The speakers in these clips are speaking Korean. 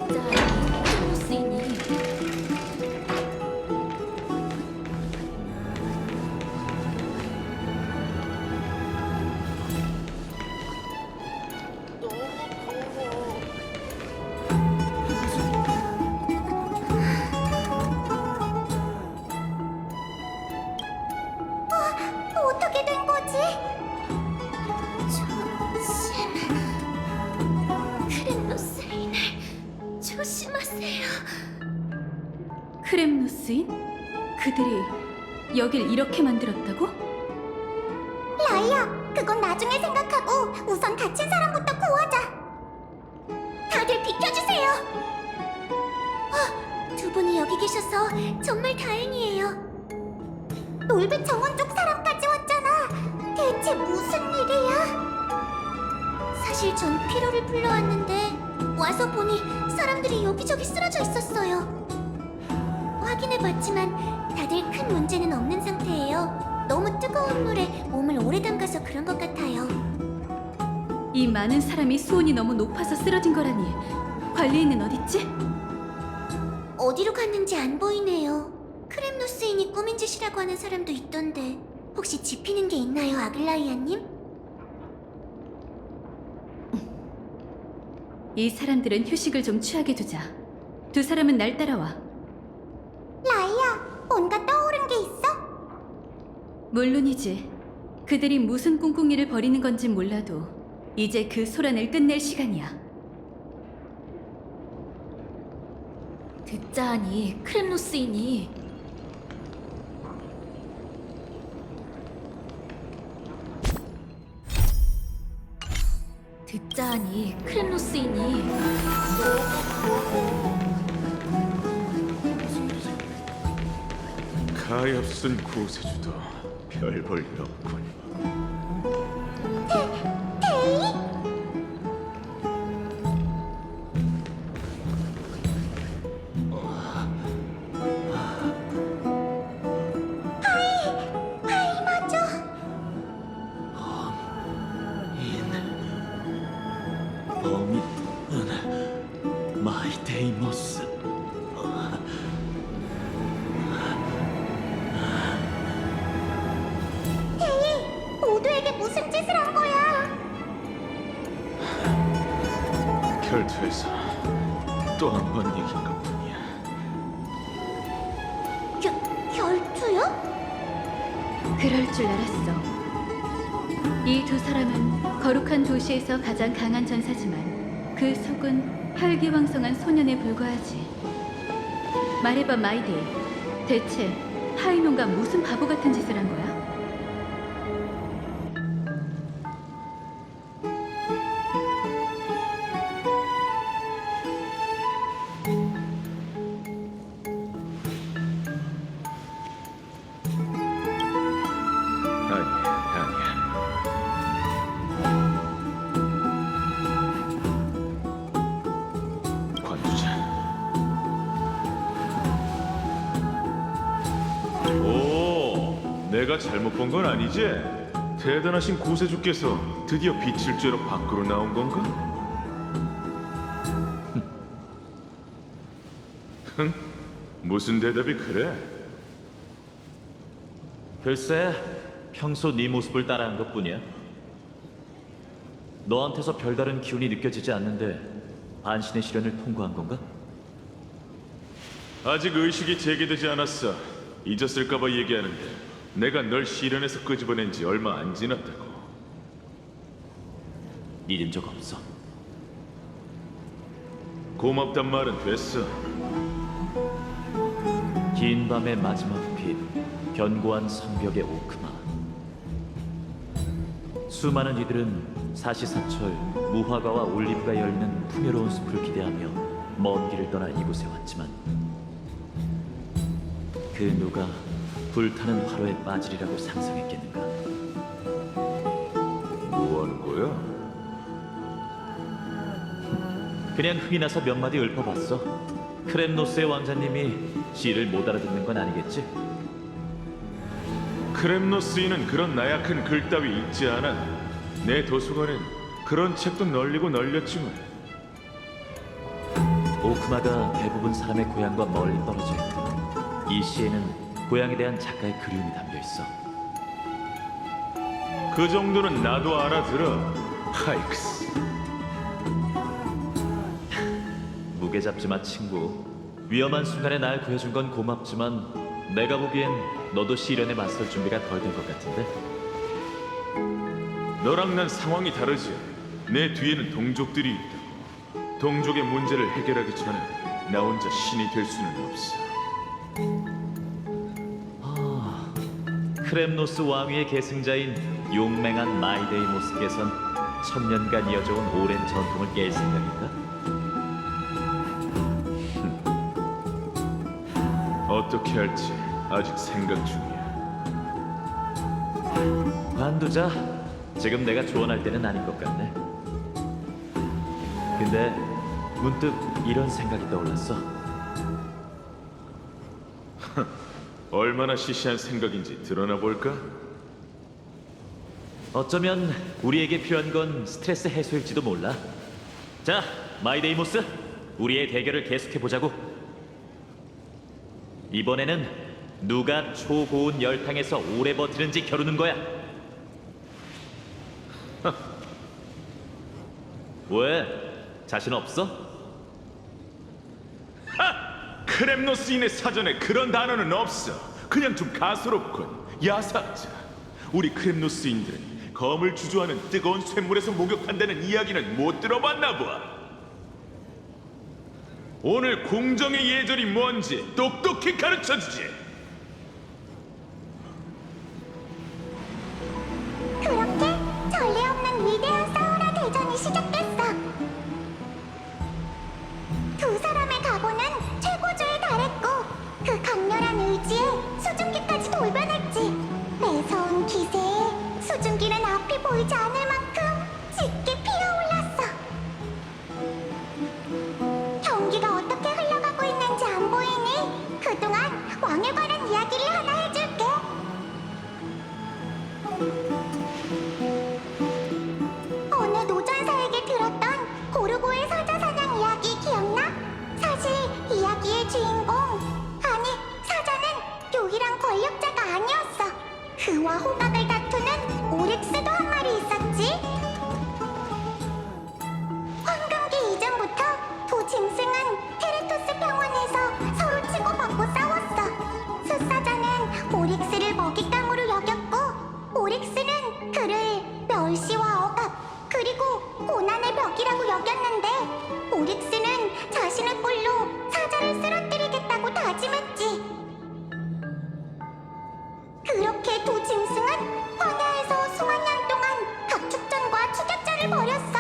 진짜 크렘노스이니 어떻게 된 거지? 크렘노스인을 조심하세요. 크렘노스인? 그들이 여길 이렇게 만들었다고? 라이야, 그건 나중에 생각하고 우선 다친 사람부터 구하자. 다들 비켜주세요. 두 분이 여기 계셔서 정말 다행이에요. 놀배 정원 쪽 사람까지 왔잖아. 대체 무슨 일이야? 사실 전 피로를 풀러 왔는데 와서 보니 사람들이 여기저기 쓰러져 있었어요. 확인해봤지만 다들 큰 문제는 없는 상태예요. 너무 뜨거운 물에 몸을 오래 담가서 그런 것 같아요. 이 많은 사람이 수온이 너무 높아서 쓰러진 거라니. 관리인은 어딨지? 어디로 갔는지 안 보이네요. 크렘노스인이 꾸민 짓이라고 하는 사람도 있던데 혹시 짚히는 게 있나요, 아글라이아님? 이 사람들은 휴식을 좀 취하게 두자. 두 사람은 날 따라와. 라이아, 뭔가 떠오른 게 있어? 물론이지. 그들이 무슨 꿍꿍이를 벌이는 건진 몰라도 이제 그 소란을 끝낼 시간이야. 듣자 하니 크렘노스인이 듣자 하니 크렘노스인이 가엾은 구세주도 별 볼 일 없군. 하이, 맞아. 범인은 마이데이모스. 데이, 모두에게 무슨 짓을 한 거야? 결투에서 또 한 번 이긴 것뿐이야. 결투요? 그럴 줄 알았어. 이 두 사람은 거룩한 도시에서 가장 강한 전사지만 그 속은 혈기왕성한 소년에 불과하지. 말해봐, 마이데이. 대체 하이논가 무슨 바보 같은 짓을 한 거야? 아니야. 관두자. 오, 내가 잘못 본 건 아니지? 대단하신 구세주께서 드디어 빛을 쬐러 밖으로 나온 건가? 흥, 무슨 대답이 그래? 글쎄, 평소 네 모습을 따라한 것뿐이야. 너한테서 별다른 기운이 느껴지지 않는데 반신의 시련을 통과한 건가? 아직 의식이 제기되지 않았어. 잊었을까봐 얘기하는데 내가 널 시련에서 끄집어낸 지 얼마 안 지났다고. 잊은 적 없어. 고맙단 말은 됐어. 긴 밤의 마지막 빛, 견고한 성벽의 오크마. 수많은 이들은 사시사철 무화과와 올리브가 열리는 풍요로운 숲을 기대하며 먼 길을 떠나 이곳에 왔지만 그 누가 불타는 화로에 빠지리라고 상상했겠는가? 뭐 하는 거야? 그냥 흥이 나서 몇 마디 읊어봤어. 크렘노스의 왕자님이 시를 못 알아듣는 건 아니겠지? 크렘노스인은 그런 나약한 글 따위 읽지 않아. 내 도서관엔 그런 책도 널리고 널렸지만 오크마가 대부분 사람의 고향과 멀리 떨어져 있고 이 시에는 고향에 대한 작가의 그리움이 담겨 있어. 그 정도는 나도 알아들어. 하이크스. 무게 잡지 마 친구. 위험한 순간에 날 구해준 건 고맙지만 내가 보기엔 너도 시련에 맞설 준비가 덜 된 것 같은데. 너랑 난 상황이 다르지. 내 뒤에는 동족들이 있다. 동족의 문제를 해결하기 전에 나 혼자 신이 될 수는 없어. 크렘노스 왕위의 계승자인 용맹한 마이데이모스께선 천년간 이어져온 오랜 전통을 깰 생각인가? 어떻게 할지 아직 생각 중이야. 관두자. 지금 내가 조언할 때는 아닌 것 같네. 근데 문득 이런 생각이 떠올랐어. 얼마나 시시한 생각인지 드러나 볼까? 어쩌면 우리에게 필요한 건 스트레스 해소일지도 몰라. 자, 마이데이모스, 우리의 대결을 계속해 보자고. 이번에는 누가 초고온 열탕에서 오래 버티는지 겨루는 거야. 왜? 자신 없어? 크렘노스인의 사전에 그런 단어는 없어. 그냥 좀 가소롭군. 야사자. 우리 크렘노스인들은 검을 주조하는 뜨거운 쇳물에서 목욕한다는 이야기는 못 들어봤나 봐. 오늘 공정의 예절이 뭔지 똑똑히 가르쳐주지. 그렇게 전례 없는 위대한 사우라 대전이 시작됐어. 두 사람의 각오는 최고조에 달했고 그 강렬한 의지에 수증기까지 돌변했지. 매서운 기세에 수증기는 앞이 보이지 않을 만큼 짙게 피어올랐어. 경기가 어떻게 흘러가고 있는지 안 보이니 그동안 왕에 관한 이야기를 하나 해줄게. 어느 노전사에게 들었던 고르고의 사자사냥 이야기 기억나? 사실 이야기의 주인공, 아니 사자는 유일한 권력자가 아니었어. 그와 호각을 다투는 오릭스도 한 마리 있었지. 황금기 이전부터 두 짐승은 테레토스 평원에서 서로 치고받고 싸웠어. 숫사자는 오릭스를 먹잇감으로 여겼고 오릭스는 그를 멸시와 억압 그리고 고난의 벽이라고 여겼는데 오릭스는 자신의 뿔로 사자를 쓰러뜨리겠다고 다짐했지. 그렇게 두 짐승은 황야에서 수만 년 동안 각축전과 추격전을 벌였어.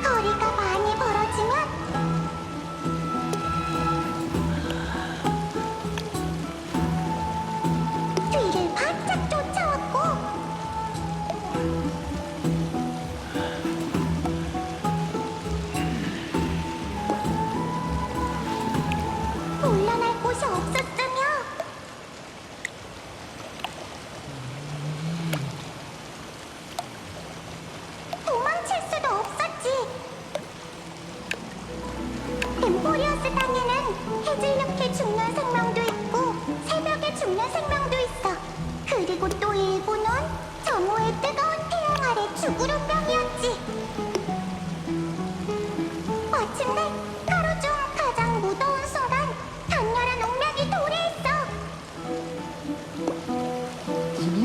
거리가 많이 벌어지면 뒤를 바짝 쫓아왔고 물러날 곳이 없었으며 도망칠 수도 없었지. 엠포리어스 땅에는 해질녘에 죽는 생명도 있고 새벽에 죽는 생명도 있어. 그리고 또 일부는 정오의 뜨거운 태양 아래 죽을 운명이었지. 마침내 하루 중 가장 무더운 순간 강렬한 운명이 도래했어. 부분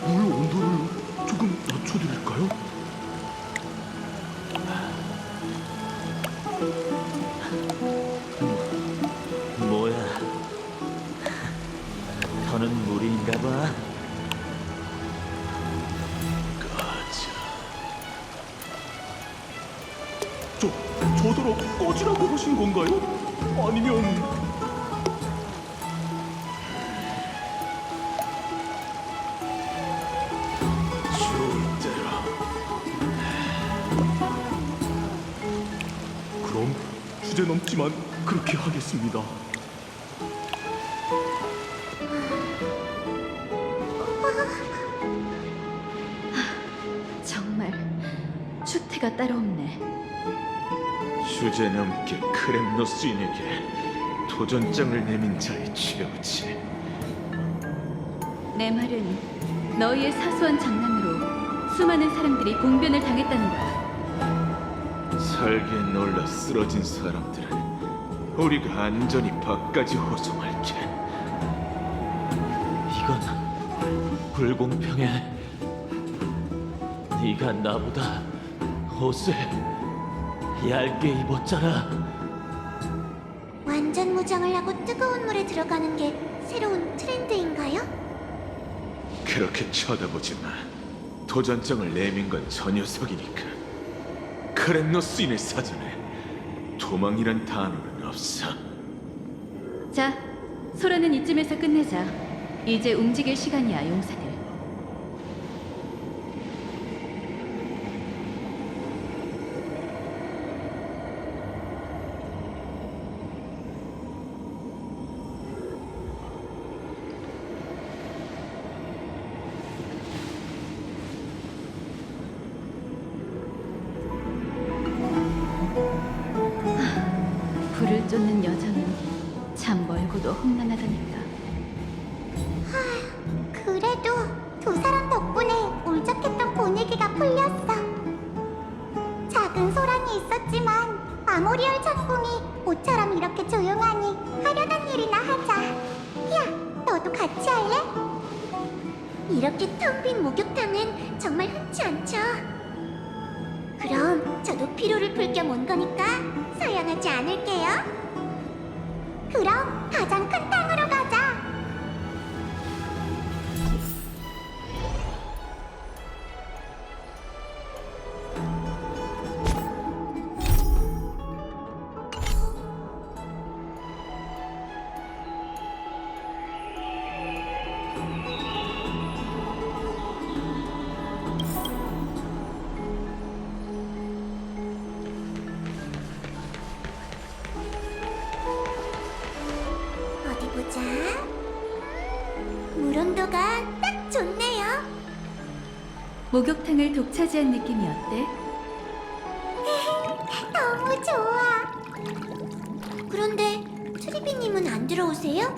물 온도를 조금 낮춰드릴까요? 뭐야? 더는 무리인가 봐. 저더러 꺼지라고 하신 건가요? 아니면 좋은 대로. 그럼 주제 넘지만 그렇게 하겠습니다. 추태가 따로 없네. 주제넘게 크렘노스인에게 도전장을 내민 자의 죄우지. 내 말은 너희의 사소한 장난으로 수많은 사람들이 봉변을 당했다는 거야. 살게 놀라 쓰러진 사람들을 우리가 안전히 밖까지 호송할게. 이건 불공평해. 네가 나보다 옷을 얇게 입었잖아. 완전 무장을 하고 뜨거운 물에 들어가는 게 새로운 트렌드인가요? 그렇게 쳐다보지 마. 도전장을 내민 건 저 녀석이니까. 크렘노스인의 사전에 도망이란 단어는 없어. 자, 소라는 이쯤에서 끝내자. 이제 움직일 시간이야, 용사들. 불을 쫓는 여정은 참 멀고도 험난하다니까. 그래도 두 사람 덕분에 울적했던 분위기가 풀렸어. 작은 소란이 있었지만 아모리얼 천궁이 모처럼 이렇게 조용하니 하려던 일이나 하자. 야, 너도 같이 할래? 이렇게 텅 빈 목욕탕은 정말 흔치 않죠. 그럼 저도 피로를 풀 겸 온 거니까 사양하지 않을게요. 그럼 가장 큰 탕으로 가자. 어디 보자. 물 온도가 딱 좋네요. 목욕탕을 독차지한 느낌이 어때? 너무 좋아. 그런데 트리비님은 안 들어오세요?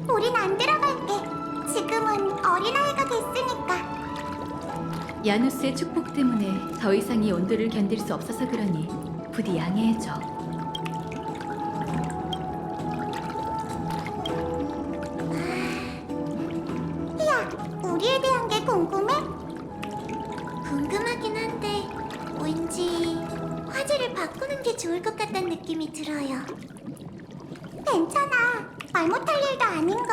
우린 안 들어갈게. 지금은 어린아이가 됐으니까. 야누스의 축복 때문에 더 이상 이 온도를 견딜 수 없어서 그러니 부디 양해해줘. 야, 우리에 대한 게 궁금해? 궁금하긴 한데 왠지 화제를 바꾸는 게 좋을 것 같다는 느낌이 들어요. 괜찮아. 말 못할 일도 아닌걸.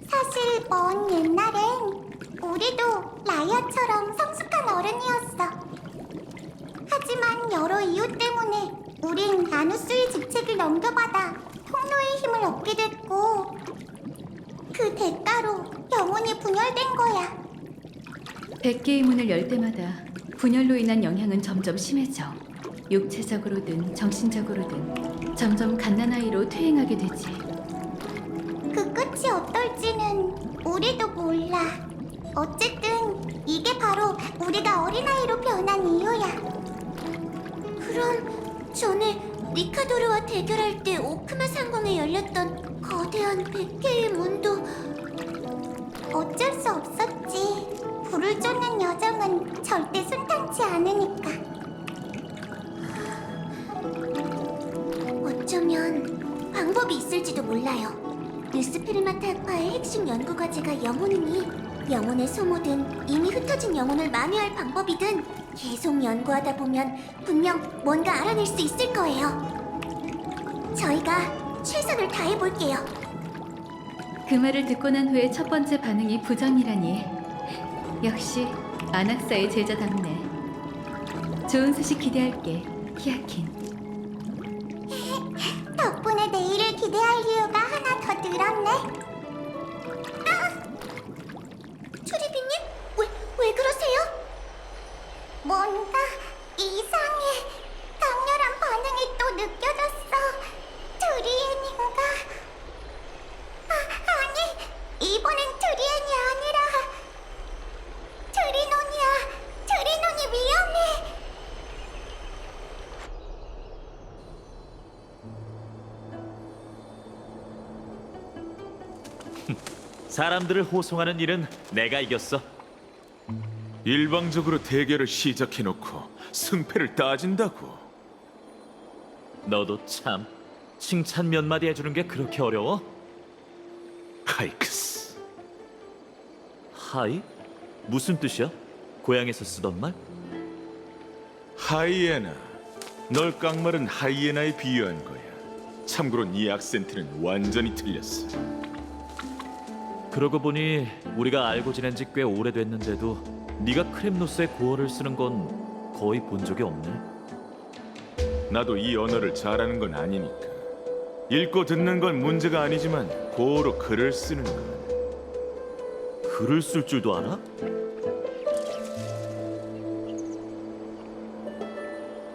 사실 먼 옛날엔 우리도 라이아처럼 성숙한 어른이었어. 하지만 여러 이유 때문에 우린 나누스의 직책을 넘겨받아 통로의 힘을 얻게 됐고 그 대가로 영혼이 분열된 거야. 100개의 문을 열 때마다 분열로 인한 영향은 점점 심해져. 육체적으로든 정신적으로든 점점 갓난아이로 퇴행하게 되지. 그 끝이 어떨지는 우리도 몰라. 어쨌든 이게 바로 우리가 어린아이로 변한 이유야. 그럼 전에 리카도르와 대결할 때 오크마 상공에 열렸던 거대한 100개의 문도 어쩔 수 없었지. 불을 쫓는 여정은 절대 순탄치 않으니까. 어쩌면 방법이 있을지도 몰라요. 뉴스페르마타 학파의 핵심 연구 과제가 영혼이니 영혼의 소모든 이미 흩어진 영혼을 만회할 방법이든 계속 연구하다 보면 분명 뭔가 알아낼 수 있을 거예요. 저희가 최선을 다해볼게요. 그 말을 듣고 난 후에 첫 번째 반응이 부정이라니. 역시 아낙사의 제자답네. 좋은 소식 기대할게, 히아킨. 덕분에 내일을 기대할 이유가 하나 더 늘었네. 추리비님? 왜 그러세요? 뭔가 이상해. 강렬한 반응이 또 느껴졌어. 드리엔인가? 아니, 이번엔 드리엔이 아니라 드리논이야. 드리논이 위험해. 사람들을 호송하는 일은 내가 이겼어. 일방적으로 대결을 시작해놓고 승패를 따진다고. 너도 참 칭찬 몇 마디 해주는 게 그렇게 어려워? 하이크스. 하이? 무슨 뜻이야? 고향에서 쓰던 말? 하이에나. 널 깡마른 하이에나에 비유한 거야. 참고로 네 악센트는 완전히 틀렸어. 그러고 보니 우리가 알고 지낸 지 꽤 오래됐는데도 네가 크렘노스의 고어를 쓰는 건 거의 본 적이 없네. 나도 이 언어를 잘하는 건 아니니까. 읽고 듣는 건 문제가 아니지만 고어로 글을 쓰는 건. 글을 쓸 줄도 알아?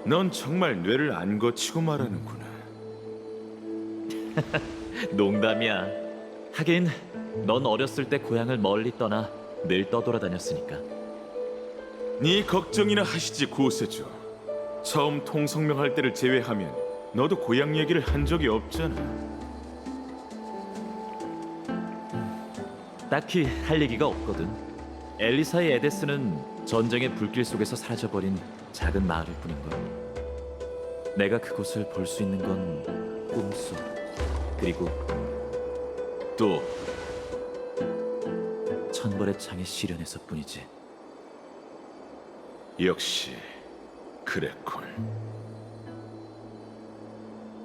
넌 정말 뇌를 안 거치고 말하는구나. 농담이야. 하긴 넌 어렸을 때 고향을 멀리 떠나 늘 떠돌아다녔으니까. 네 걱정이나 하시지 구세주. 처음 통성명할 때를 제외하면 너도 고향 얘기를 한 적이 없잖아. 딱히 할 얘기가 없거든. 엘리사의 에데스는 전쟁의 불길 속에서 사라져버린 작은 마을일 뿐인걸. 내가 그곳을 볼 수 있는 건 꿈속, 그리고 또 천벌의 창에 시련해서 뿐이지. 역시 그랬군.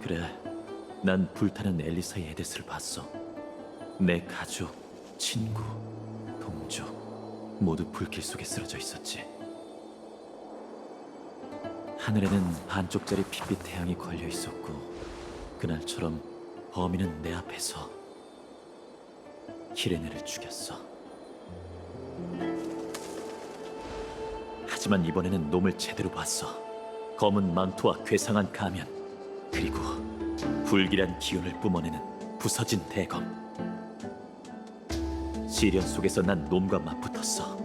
그래, 난 불타는 엘리사의 에데스를 봤어. 내 가족, 친구, 동족 모두 불길 속에 쓰러져 있었지. 하늘에는 반쪽짜리 핏빛 태양이 걸려 있었고, 그날처럼 범인은 내 앞에서 키레네를 죽였어. 하지만 이번에는 놈을 제대로 봤어. 검은 망토와 괴상한 가면, 그리고 불길한 기운을 뿜어내는 부서진 대검. 시련 속에서 난 놈과 맞붙었어.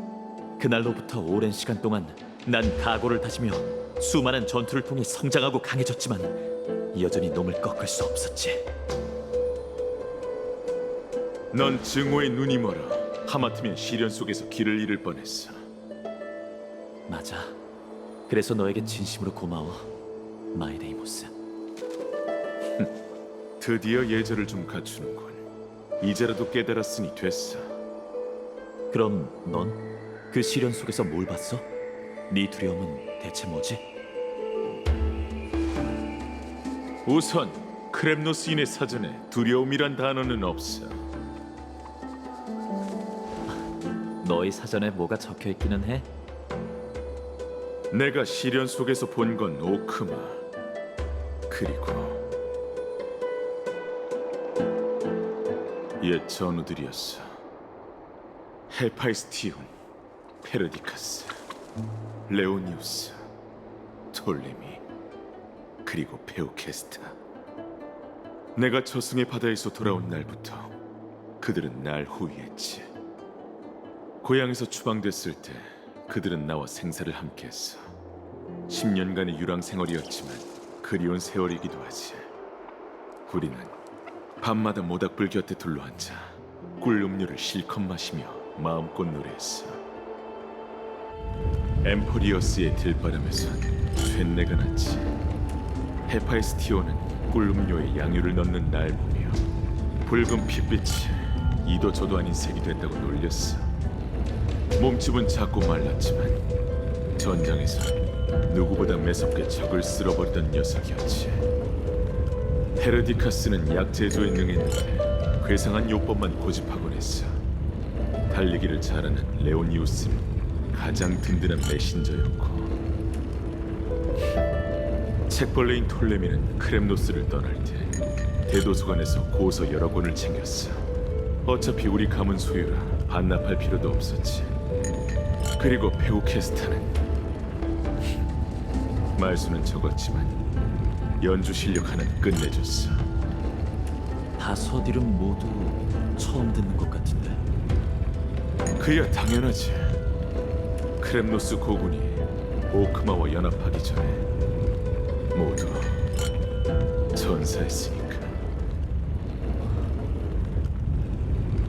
그날로부터 오랜 시간 동안 난 각오를 다지며 수많은 전투를 통해 성장하고 강해졌지만 여전히 놈을 꺾을 수 없었지. 넌 증오의 눈이 멀어. 하마터면 시련 속에서 길을 잃을 뻔했어. 맞아. 그래서 너에게 진심으로 고마워, 마이데이모스. 드디어 예절을 좀 갖추는군. 이제라도 깨달았으니 됐어. 그럼 넌 그 시련 속에서 뭘 봤어? 네 두려움은 대체 뭐지? 우선 크렘노스인의 사전에 두려움이란 단어는 없어. 너희 사전에 뭐가 적혀 있기는 해? 내가 시련 속에서 본 건 오크마. 그리고 옛 전우들이었어. 헤파이스티온, 페르디카스, 레오니우스, 톨레미, 그리고 페우케스타. 내가 저승의 바다에서 돌아온 날부터 그들은 날 호위했지. 고향에서 추방됐을 때 그들은 나와 생사를 함께했어. 10년간의 유랑 생활이었지만 그리운 세월이기도 하지. 우리는 밤마다 모닥불 곁에 둘러앉아 꿀 음료를 실컷 마시며 마음껏 노래했어. 엠포리어스의 들바람에선 쇳내가 났지. 헤파이스티오는 꿀 음료에 양유를 넣는 날 보며 붉은 핏빛이 이도 저도 아닌 색이 된다고 놀렸어. 몸집은 작고 말랐지만 전장에서 누구보다 매섭게 적을 쓸어버리던 녀석이었지. 헤르디카스는 약제조에 능했는데 괴상한 요법만 고집하곤 했어. 달리기를 잘하는 레오니우스는 가장 든든한 메신저였고, 책벌레인 톨레미는 크렘노스를 떠날 때 대도서관에서 고서 여러 권을 챙겼어. 어차피 우리 가문 소유라 반납할 필요도 없었지. 그리고 페우케스타는 말수는 적었지만 연주 실력 하나는 끝내줬어. 다섯 이름 모두 처음 듣는 것 같은데. 그야 당연하지. 크렘노스 고군이 오크마와 연합하기 전에 모두 전사했으니까.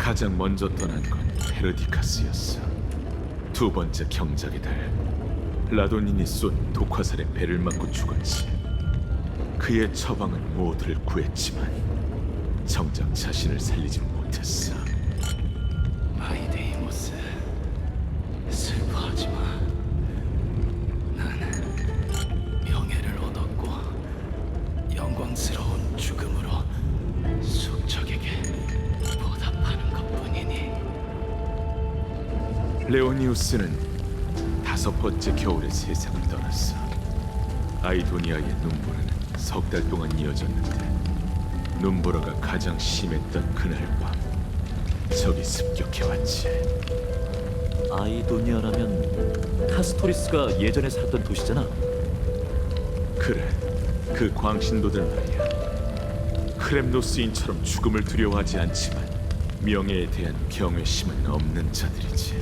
가장 먼저 떠난 건 페르디카스였어. 두 번째 경작의 달 라도닌이 쏜 독화살에 배를 맞고 죽었지. 그의 처방은 모두를 구했지만 정작 자신을 살리지 못했어. 아이데이모스, 슬퍼하지 마. 난 명예를 얻었고 영광스러운 죽음으로 숙적에게 보답하는 것뿐이니. 레오니우스는 5번째 겨울에 세상을 떠났어. 아이도니아의 눈보라는 석 달 동안 이어졌는데 눈보라가 가장 심했던 그날 밤 적이 습격해왔지. 아이도니아라면 카스토리스가 예전에 살았던 도시잖아. 그래, 그 광신도들 말이야. 크렘노스인처럼 죽음을 두려워하지 않지만 명예에 대한 경외심은 없는 자들이지.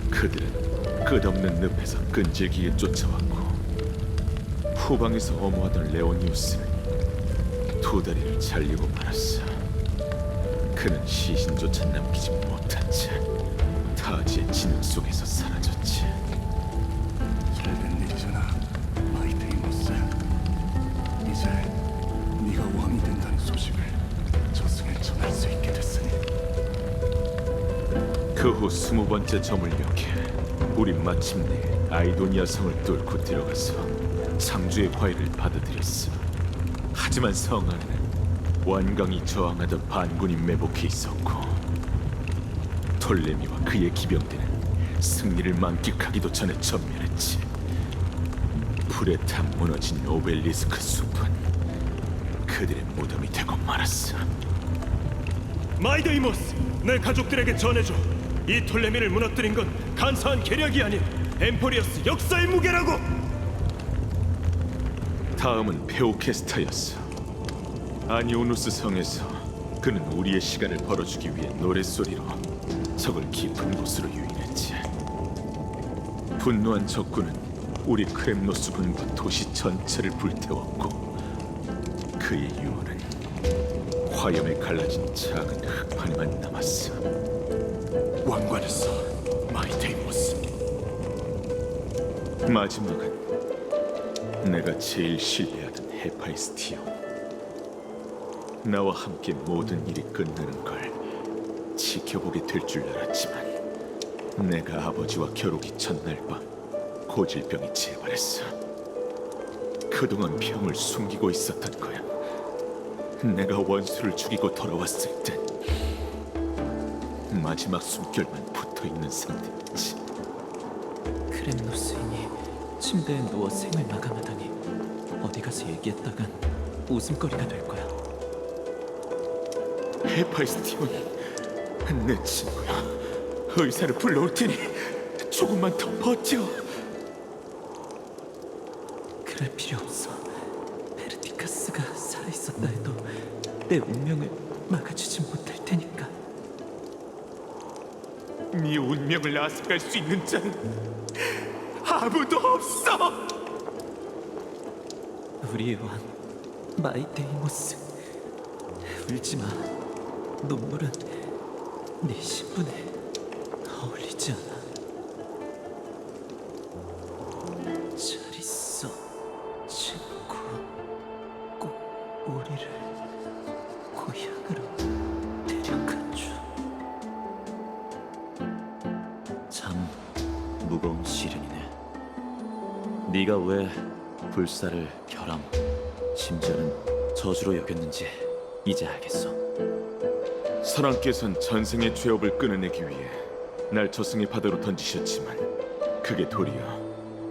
그들은 끝없는 늪에서 끈질기게 쫓아왔고 후방에서 엄호하던 레오니우스는 두 다리를 잘리고 말았어. 그는 시신조차 남기지 못한 채 타지의 진흙 속에서 사라졌지. 잘된 일이잖아, 아이데이모스. 이제 네가 왕이 된다는 소식을 저승에 전할 수 있게 됐으니. 그 후 20번째 저물녘에 우린 마침내 아이도니아 성을 뚫고 들어가서 창조의 화해를 받아들였어. 하지만 성 안에는 완강히 저항하던 반군이 매복해 있었고 톨레미와 그의 기병대는 승리를 만끽하기도 전에 전멸했지. 불에 타 무너진 오벨리스크 숲은 그들의 무덤이 되고 말았어. 마이데이모스, 내 가족들에게 전해줘. 이 톨레미를 무너뜨린 건 간사한 계략이 아닌 엠포리어스 역사의 무게라고. 다음은 페오케스타였어. 아니오누스 성에서 그는 우리의 시간을 벌어주기 위해 노랫소리로 적을 깊은 곳으로 유인했지. 분노한 적군은 우리 크렘노스 군과 도시 전체를 불태웠고 그의 유언은 화염에 갈라진 작은 흙판에만 남았어. 왕관했어, 마이데이모스. 마지막은 내가 제일 신뢰하던 헤파이스티오. 나와 함께 모든 일이 끝나는 걸 지켜보게 될 줄 알았지만 내가 아버지와 겨루기 첫날 밤 고질병이 재발했어. 그동안 병을 숨기고 있었던 거야. 내가 원수를 죽이고 돌아왔을 땐 마지막 숨결만 붙어있는 상태였지. 크렘노스인이 침대에 누워 생을 마감하다니 어디 가서 얘기했다간 웃음거리가 될 거야. 헤파이스티오는 내 친구야. 의사를 불러올 테니 조금만 더 버텨. 그럴 필요 없어. 페르디카스가 살아있었다 해도 내 운명을 막아주진 못할 테니까. 네 운명을 앗아갈 수 있는 자는 아무도 없어. 우리의 왕 마이데이모스, 울지 마. 눈물은 네 신분에 어울리지 않아. 잘 있어, 친구. 꼭 우리를 고향으로 데려가줘. 참 무거운 시련이네. 네가 왜 불사를 결함, 심지어는 저주로 여겼는지 이제 알겠어. 선왕께서는 전생의 죄업을 끊어내기 위해 날 저승의 바다로 던지셨지만 그게 도리어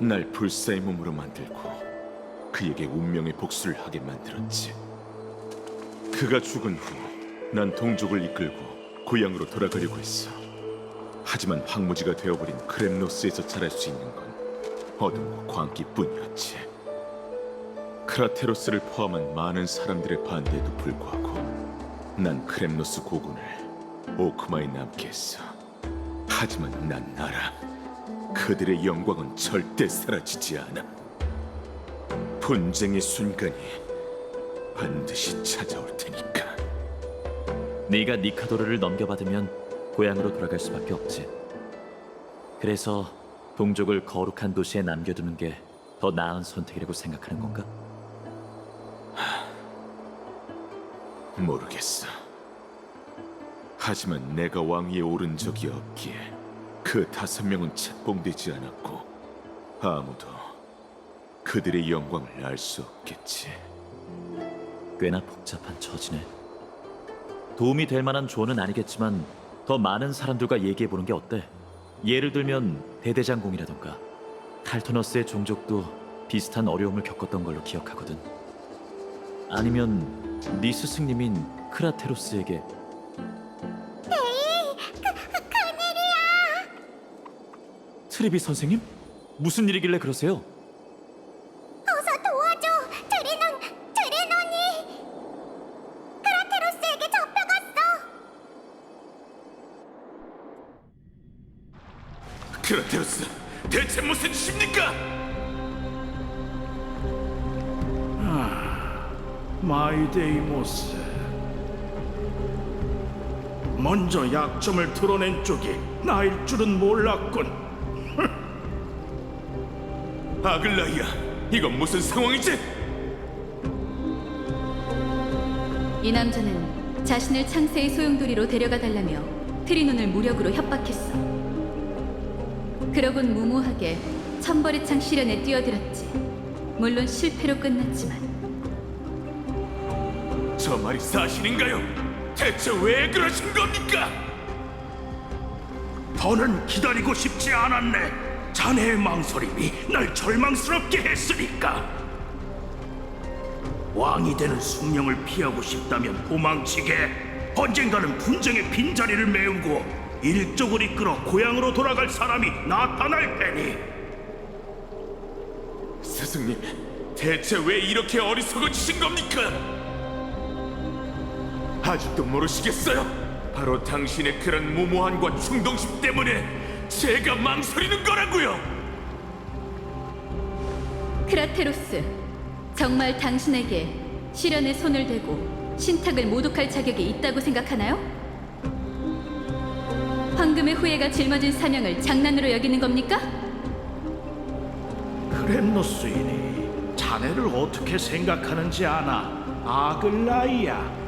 날 불사의 몸으로 만들고 그에게 운명의 복수를 하게 만들었지. 그가 죽은 후 난 동족을 이끌고 고향으로 돌아가려고 했어. 하지만 황무지가 되어버린 크렘노스에서 자랄 수 있는 건 어둠과 광기뿐이었지. 크라테로스를 포함한 많은 사람들의 반대에도 불구하고 난 크렘노스 고군을 오크마에 남게 했어. 하지만 난 알아. 그들의 영광은 절대 사라지지 않아. 분쟁의 순간이 반드시 찾아올 테니까. 네가 니카도르를 넘겨받으면 고향으로 돌아갈 수밖에 없지. 그래서 동족을 거룩한 도시에 남겨두는 게 더 나은 선택이라고 생각하는 건가? 모르겠어. 하지만 내가 왕위에 오른 적이 없기에 그 5명은 책봉되지 않았고 아무도 그들의 영광을 알 수 없겠지. 꽤나 복잡한 처지네. 도움이 될 만한 조언은 아니겠지만 더 많은 사람들과 얘기해보는 게 어때? 예를 들면 대대장공이라던가. 탈터너스의 종족도 비슷한 어려움을 겪었던 걸로 기억하거든. 아니면 네 스승님인 크라테로스에게. 큰일이야. 트리비 선생님? 무슨 일이길래 그러세요? 어서 도와줘. 드리논이 크라테로스에게 잡혀갔어. 크라테우스, 대체 무슨 짓입니까? 마이데이모스. 먼저 약점을 드러낸 쪽이 나일 줄은 몰랐군. 아글라이아, 이건 무슨 상황이지? 이 남자는 자신을 창세의 소용돌이로 데려가 달라며 트리논을 무력으로 협박했어. 그러곤 무모하게 천벌의 창 실현에 뛰어들었지. 물론 실패로 끝났지만. 저 말이 사실인가요? 대체 왜 그러신 겁니까? 더는 기다리고 싶지 않았네. 자네의 망설임이 날 절망스럽게 했으니까. 왕이 되는 숙명을 피하고 싶다면 도망치게. 언젠가는 분쟁의 빈자리를 메우고 일족을 이끌어 고향으로 돌아갈 사람이 나타날 테니. 스승님, 대체 왜 이렇게 어리석어지신 겁니까? 아직도 모르시겠어요? 바로 당신의 그런 무모함과 충동심 때문에 제가 망설이는 거라고요! 크라테로스, 정말 당신에게 실현에 손을 대고 신탁을 모독할 자격이 있다고 생각하나요? 황금의 후예가 짊어진 사명을 장난으로 여기는 겁니까? 크렘노스인이 자네를 어떻게 생각하는지 아나, 아글라이아.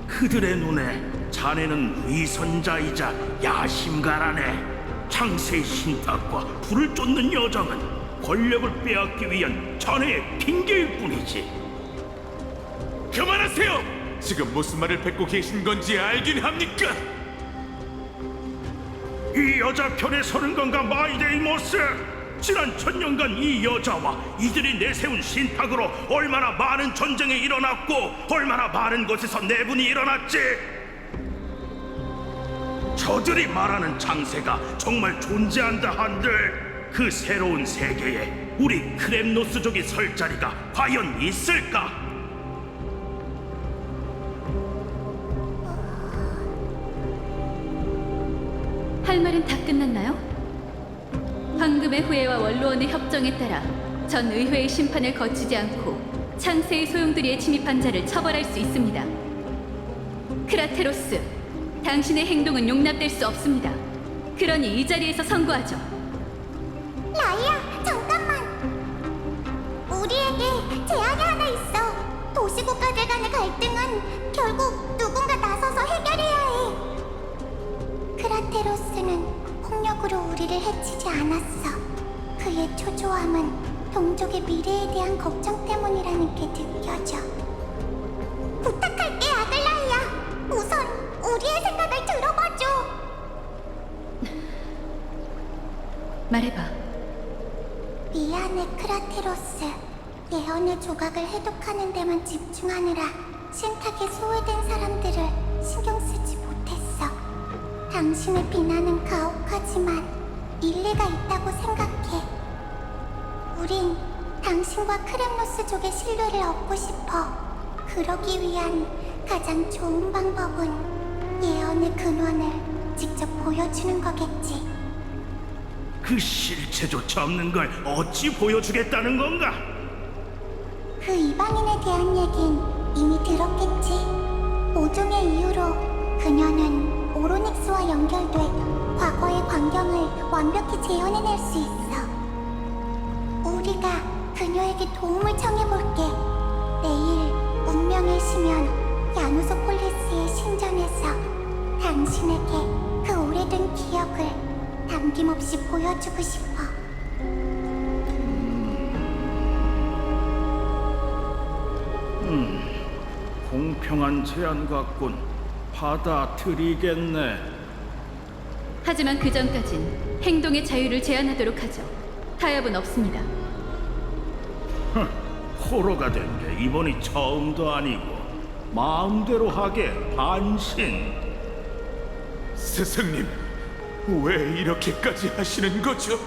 그들의 눈에 자네는 위선자이자 야심가라네. 창세의 신탁과 불을 쫓는 여정은 권력을 빼앗기 위한 자네의 핑계일 뿐이지. 그만하세요! 지금 무슨 말을 뱉고 계신 건지 알긴 합니까? 이 여자 편에 서는 건가, 마이데이모스? 지난 1000년간 이 여자와 이들이 내세운 신탁으로 얼마나 많은 전쟁이 일어났고 얼마나 많은 곳에서 내분이 일어났지. 저들이 말하는 창세가 정말 존재한다 한들 그 새로운 세계에 우리 크렘노스족이 설 자리가 과연 있을까? 할 말은 다 끝났나요? 황금의 후예와 원로원의 협정에 따라 전 의회의 심판을 거치지 않고 창세의 소용돌이에 침입한 자를 처벌할 수 있습니다. 크라테로스, 당신의 행동은 용납될 수 없습니다. 그러니 이 자리에서 선고하죠. 라이야, 잠깐만. 우리에게 제안이 하나 있어. 도시국가들 간의 갈등은 결국 누군가 나서서 해결해야 해. 크라테로스는 폭력으로 우리를 해치지 않았어. 그의 초조함은 동족의 미래에 대한 걱정 때문이라는 게 느껴져. 부탁할게, 아글라이아. 우선 우리의 생각을 들어봐줘. 말해봐. 미안해, 크라테로스. 예언의 조각을 해독하는 데만 집중하느라 신탁에 소외된 사람들을 신경 쓰지 못했어. 당신의 비난은 가혹하지만 일리가 있다고 생각해. 우린 당신과 크렘노스족의 신뢰를 얻고 싶어. 그러기 위한 가장 좋은 방법은 예언의 근원을 직접 보여주는 거겠지. 그 실체조차 없는 걸 어찌 보여주겠다는 건가? 그 이방인에 대한 얘긴 이미 들었겠지. 모종의 이유로 그녀는 오로닉스와 연결돼 과거의 광경을 완벽히 재현해낼 수 있어. 우리가 그녀에게 도움을 청해볼게. 내일 운명의 심연 야누소폴리스의 신전에서 당신에게 그 오래된 기억을 남김없이 보여주고 싶어. 공평한 제안 같군. 받아들이겠네. 하지만 그 전까진 행동의 자유를 제한하도록 하죠. 타협은 없습니다. 포로가 된 게 이번이 처음도 아니고 마음대로 하게 반신. 스승님, 왜 이렇게까지 하시는 거죠?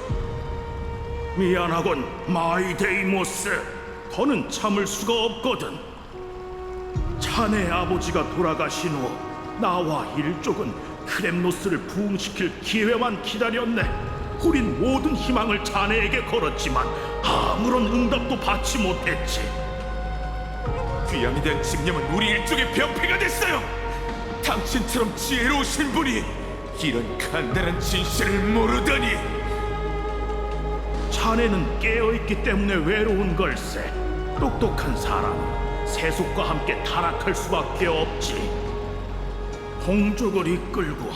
미안하군, 마이데이모스. 더는 참을 수가 없거든. 자네 아버지가 돌아가신 후 나와 일족은 크렘노스를 부흥시킬 기회만 기다렸네. 우린 모든 희망을 자네에게 걸었지만 아무런 응답도 받지 못했지. 귀양에 대한 집념은 우리 일족의 병폐가 됐어요. 당신처럼 지혜로우신 분이 이런 간단한 진실을 모르다니. 자네는 깨어있기 때문에 외로운 걸세. 똑똑한 사람은 세속과 함께 타락할 수밖에 없지. 동족을 이끌고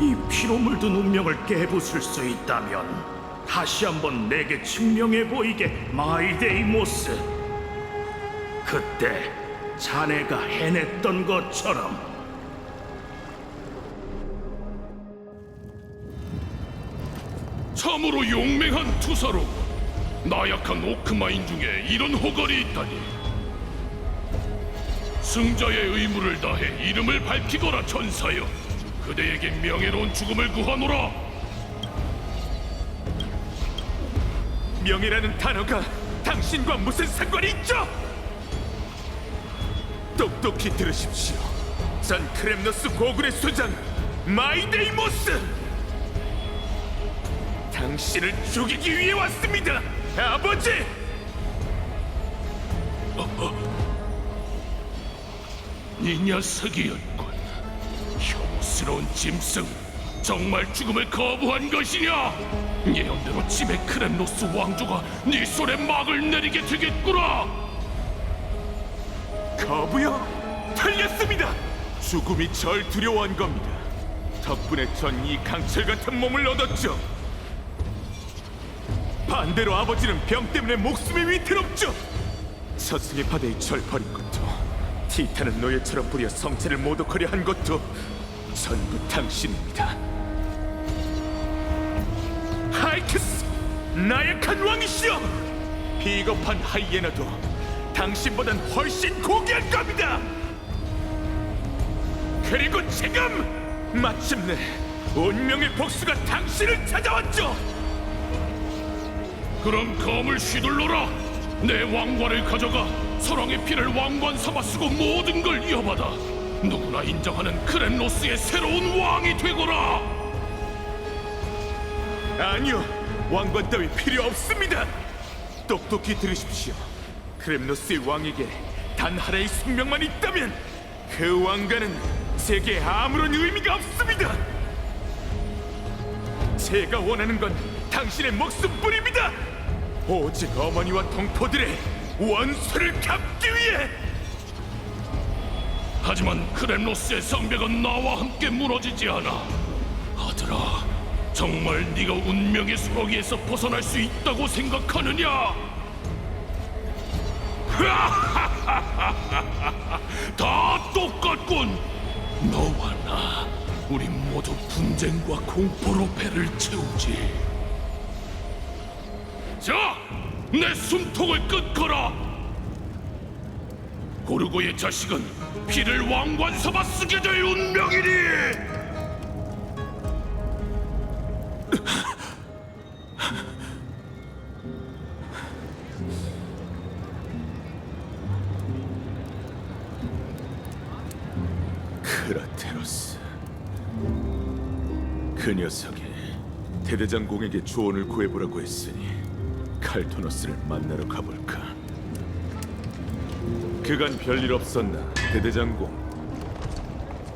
이 피로 물든 운명을 깨부술 수 있다면 다시 한번 내게 증명해 보이게, 마이데이모스. 그때 자네가 해냈던 것처럼. 참으로 용맹한 투사로 나약한 오크마인 중에 이런 호걸이 있다니. 승자의 의무를 다해 이름을 밝히거라, 전사여. 그대에게 명예로운 죽음을 구하노라. 명예라는 단어가 당신과 무슨 상관이 있죠? 똑똑히 들으십시오. 전 크렘노스 고군의 수장 마이데이모스! 당신을 죽이기 위해 왔습니다, 아버지! 이 녀석이었군. 혐오스러운 짐승. 정말 죽음을 거부한 것이냐? 예언대로 짐의 크렘노스 왕조가 네 손에 막을 내리게 되겠구나. 거부요? 틀렸습니다! 죽음이 절 두려워한 겁니다. 덕분에 전 이 강철 같은 몸을 얻었죠. 반대로 아버지는 병 때문에 목숨이 위태롭죠. 스승의 바다에 절 버린 것도, 티탄은 노예처럼 부려 성체를 모독하려 한 것도 전부 당신입니다. 하이크스! 나약한 왕이시여! 비겁한 하이에나도 당신보단 훨씬 고귀할 겁니다! 그리고 지금 마침내 운명의 복수가 당신을 찾아왔죠! 그럼 검을 휘둘러라. 내 왕관을 가져가 서랑의 피를 왕관 삼아 쓰고 모든 걸 이어받아 누구나 인정하는 크렘노스의 새로운 왕이 되거라. 아니요, 왕관 따위 필요 없습니다. 똑똑히 들으십시오. 크렘노스의 왕에게 단 하나의 숙명만 있다면 그 왕관은 제게 아무런 의미가 없습니다. 제가 원하는 건 당신의 목숨뿐입니다. 오직 어머니와 동포들의 원수를 갚기 위해. 하지만 크렘노스의 성벽은 나와 함께 무너지지 않아. 아들아, 정말 네가 운명의 소로기에서 벗어날 수 있다고 생각하느냐? 다 똑같군. 너와 나, 우리 모두 분쟁과 공포로 배를 채우지. 자, 내 숨통을 끊거라. 고르고의 자식은 피를 왕관 삼아 쓰게 될 운명이니. 크라테로스, 그 녀석이 대대장공에게 조언을 구해보라고 했으니 칼토너스를 만나러 가볼까? 그간 별일 없었나, 대대장공?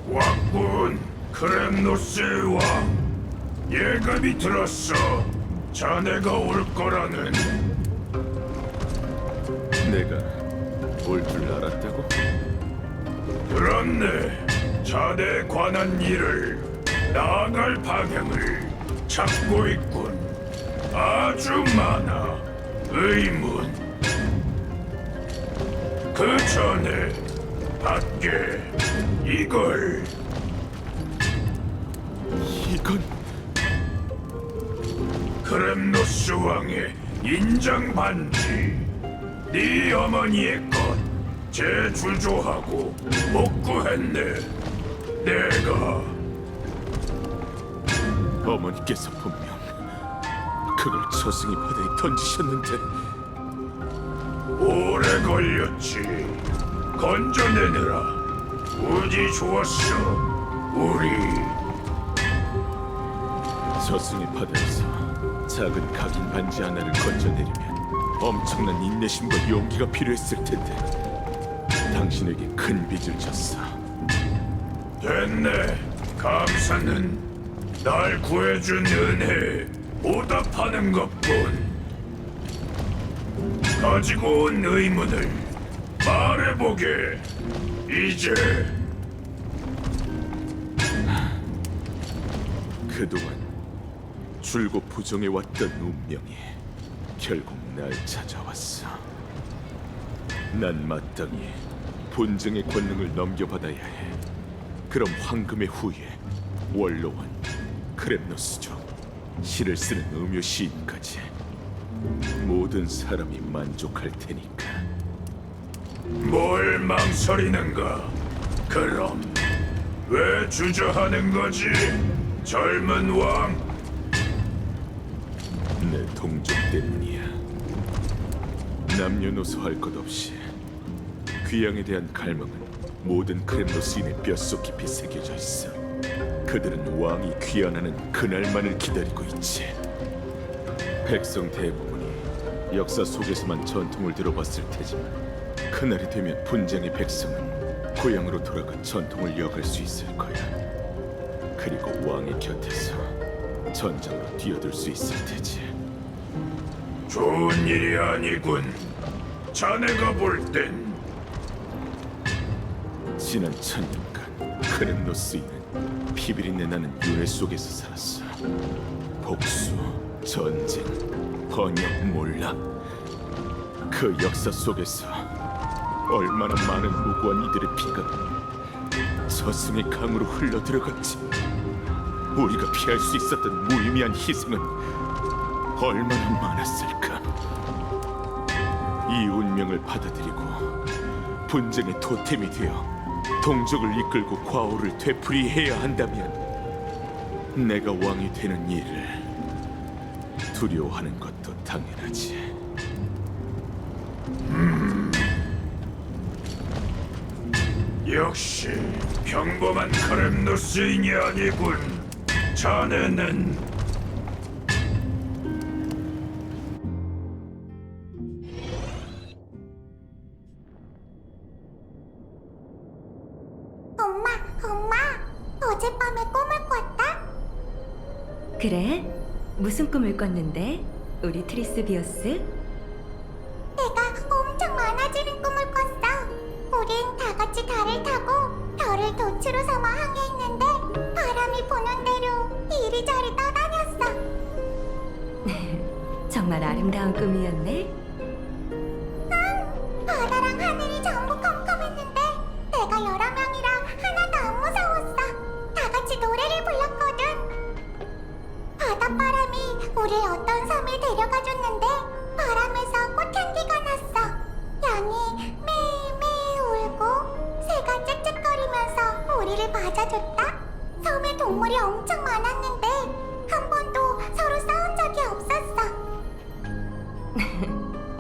왔군, 크렘노스의 왕. 예감이 들었어. 자네가 올 거라는. 내가 올 줄 알았다고? 그렇네. 자네에 관한 일을, 나아갈 방향을 찾고 있군. 아주 많아. 의문. 그 전에 밖에 이걸. 이건 크렘노스 왕의 인장 반지. 네 어머니의 것 재주조하고 복구했네. 내가. 어머니께서 분명 그걸 저승이 바다에 던지셨는데 오래 걸렸지. 건져내느라 운이 좋았어. 우리. 저승의 바다에서 작은 각인 반지 하나를 건져내려면 엄청난 인내심과 용기가 필요했을 텐데 당신에게 큰 빚을 졌어. 됐네. 감사는 날 구해준 은혜에 보답하는 것뿐. 가지고 온 의문을 말해보게. 이제. 그동안 줄곧 부정해왔던 운명이 결국 날 찾아왔어. 난 마땅히 본정의 권능을 넘겨받아야 해. 그럼 황금의 후예 원로원 크렘노스족 시를 쓰는 음요 시인까지 모든 사람이 만족할 테니까. 뭘 망설이는가? 그럼 왜 주저하는 거지? 젊은 왕. 내 동족 때문이야. 남녀노소 할 것 없이 귀양에 대한 갈망은 모든 크렘노스인의 뼛속 깊이 새겨져 있어. 그들은 왕이 귀환하는 그날만을 기다리고 있지. 백성 대부분이 역사 속에서만 전통을 들어봤을 테지만 그날이 되면 분쟁의 백성은 고향으로 돌아가 전통을 이어갈 수 있을 거야. 그리고 왕의 곁에서 전장으로 뛰어들 수 있을 테지. 좋은 일이 아니군. 자네가 볼 땐. 지난 1000년간 크렘노스인은 피비린내 나는 윤회 속에서 살았어. 복수, 전쟁, 번역, 몰락. 그 역사 속에서 얼마나 많은 무고한 이들의 피가 저승의 강으로 흘러들어갔지. 우리가 피할 수 있었던 무의미한 희생은 얼마나 많았을까. 이 운명을 받아들이고 분쟁의 토템이 되어 동족을 이끌고 과오를 되풀이해야 한다면 내가 왕이 되는 일을 두려워하는 것도 당연하지. 역시 평범한 크렘노스인이 아니군. 자네는. 엄마, 어젯밤에 꿈을 꿨다? 그래? 무슨 꿈을 꿨는데? 우리 트리스비어스? 내가 엄청 많아지는 꿈을 꿨어. 우린 다 같이 달을 타고 별을 돛으로 삼아 항해했는데 바람이 부는 대로 이리저리 떠다녔어. 정말 아름다운 꿈이었네? 바다랑 하늘이 전부 컴컴했는데 내가 여러 명이라 하나도 안 무서웠어. 다 같이 노래를 불렀거든. 바닷바람이 우리를 어떤 섬에 데려가줬는데 바람에서 꽃향기가 났어. 양이 매매 울고 새가 짹짹거리면서 우리를 맞아줬다. 섬에 동물이 엄청 많았는데 한 번도 서로 싸운 적이 없었어.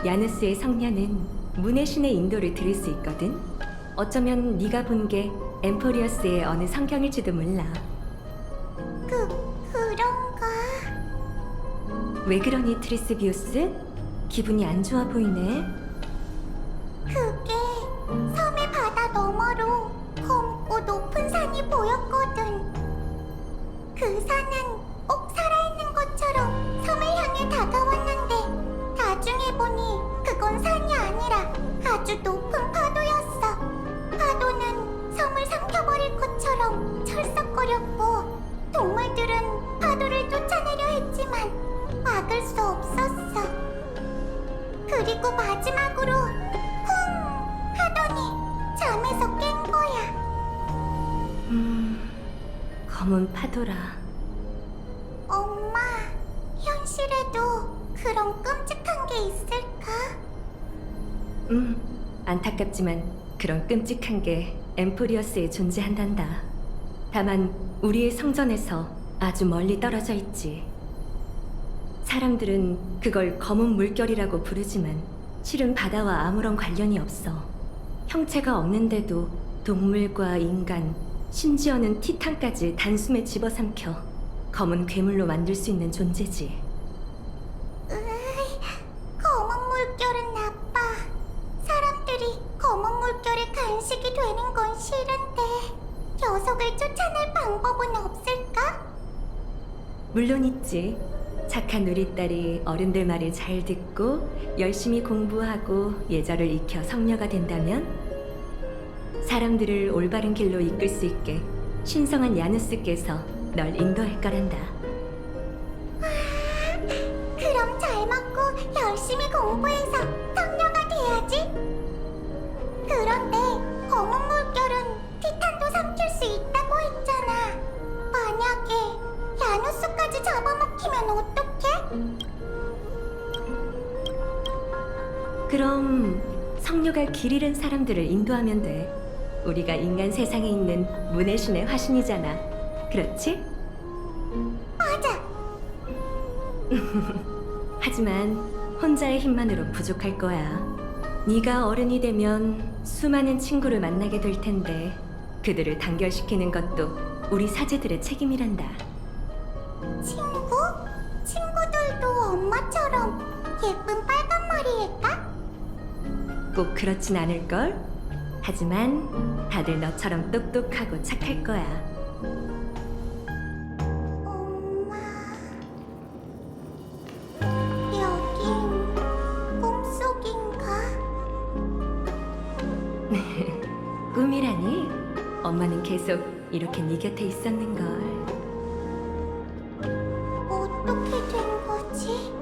야누스의 성녀는 문의 신의 인도를 들을 수 있거든. 어쩌면 네가 본 게 엠포리어스의 어느 성경일지도 몰라. 그런가? 왜 그러니 트리스비우스? 기분이 안 좋아 보이네. 그게 섬의 바다 너머로 검고 높은 산이 보여. 건 산이 아니라 아주 높은 파도였어. 파도는 섬을 삼켜버릴 것처럼 철썩거렸고 동물들은 파도를 쫓아내려 했지만 막을 수 없었어. 그리고 마지막으로 쿵 하더니 잠에서 깬 거야. 검은 파도라. 엄마, 현실에도 그런 끔찍한 게 있을까? 안타깝지만 그런 끔찍한 게 엠포리어스에 존재한단다. 다만 우리의 성전에서 아주 멀리 떨어져 있지. 사람들은 그걸 검은 물결이라고 부르지만 실은 바다와 아무런 관련이 없어. 형체가 없는데도 동물과 인간, 심지어는 티탄까지 단숨에 집어삼켜 검은 괴물로 만들 수 있는 존재지. 검은 물결은 나빠. 사람들이 검은 물결의 간식이 되는 건 싫은데 녀석을 쫓아낼 방법은 없을까? 물론 있지. 착한 우리 딸이 어른들 말을 잘 듣고 열심히 공부하고 예절을 익혀 성녀가 된다면 사람들을 올바른 길로 이끌 수 있게 신성한 야누스께서 널 인도할 거란다. 그럼 잘 먹고 열심히 공부해서 성녀가 돼야지. 그런데 검은 물결은 티탄도 삼킬 수 있다고 했잖아. 만약에 야누스까지 잡아먹히면 어떡해? 그럼 성녀가 길 잃은 사람들을 인도하면 돼. 우리가 인간 세상에 있는 문의 신의 화신이잖아. 그렇지? 맞아. 하지만 혼자의 힘만으로 부족할 거야. 네가 어른이 되면 수많은 친구를 만나게 될 텐데 그들을 단결시키는 것도 우리 사제들의 책임이란다. 친구? 친구들도 엄마처럼 예쁜 빨간 머리일까? 꼭 그렇진 않을걸? 하지만 다들 너처럼 똑똑하고 착할 거야. 엄마, 여긴 꿈속인가? 꿈이라니? 엄마는 계속 이렇게 네 곁에 있었는걸. 어떻게 된 거지?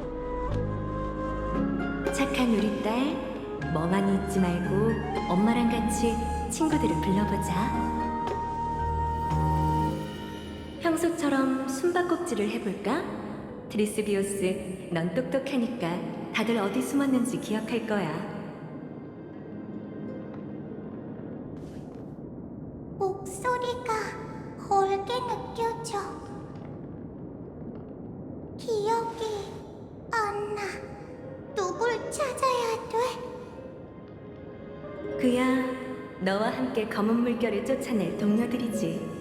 착한 우리 딸, 멍하니 있지 말고 엄마랑 같이 친구들을 불러보자. 평소처럼 숨바꼭질을 해볼까? 트리스비오스, 넌 똑똑하니까 다들 어디 숨었는지 기억할 거야. 목소리가 걸게 느껴져. 기억이 안 나. 누굴 찾아야 돼? 그야 너와 함께 검은 물결을 쫓아낼 동료들이지.